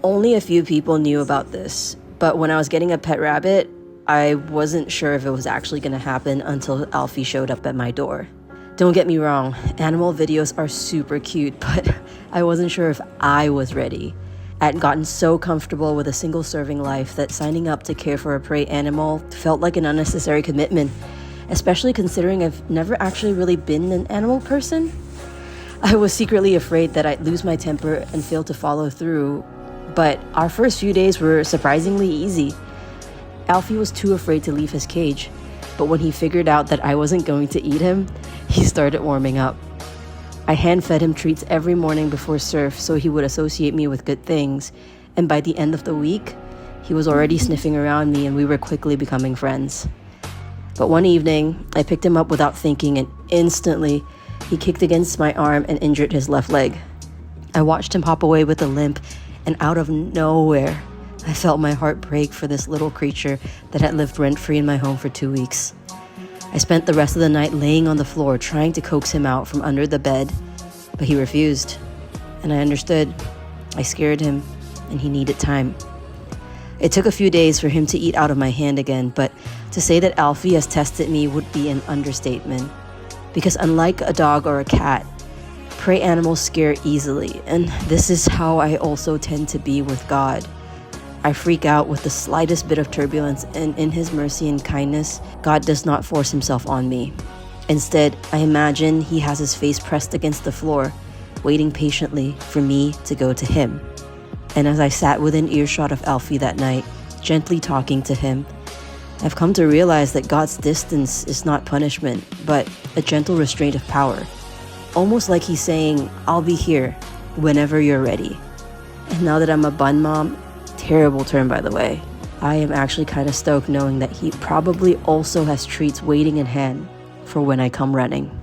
Only a few people knew about this, but when I was getting a pet rabbit, I wasn't sure if it was actually going to happen until Alfie showed up at my door. Don't get me wrong, animal videos are super cute, but I wasn't sure if I was ready. I had gotten so comfortable with a single serving life that signing up to care for a prey animal felt like an unnecessary commitment, especially considering I've never actually really been an animal person. I was secretly afraid that I'd lose my temper and fail to follow through, but our first few days were surprisingly easy. Alfie was too afraid to leave his cage, but when he figured out that I wasn't going to eat him, he started warming up. I hand-fed him treats every morning before surf so he would associate me with good things, and by the end of the week, he was already sniffing around me and we were quickly becoming friends. But one evening, I picked him up without thinking and instantly, he kicked against my arm and injured his left leg. I watched him hop away with a limp, and out of nowhere, I felt my heart break for this little creature that had lived rent-free in my home for 2 weeks. I spent the rest of the night laying on the floor trying to coax him out from under the bed, but he refused, and I understood. I scared him, and he needed time. It took a few days for him to eat out of my hand again, but to say that Alfie has tested me would be an understatement. Because unlike a dog or a cat, prey animals scare easily, and this is how I also tend to be with God. I freak out with the slightest bit of turbulence, and in His mercy and kindness, God does not force Himself on me. Instead, I imagine He has His face pressed against the floor, waiting patiently for me to go to Him. And as I sat within earshot of Alfie that night, gently talking to him, I've come to realize that God's distance is not punishment, but a gentle restraint of power. Almost like He's saying, I'll be here whenever you're ready. And now that I'm a bun mom, terrible term by the way, I am actually kind of stoked knowing that He probably also has treats waiting in hand for when I come running.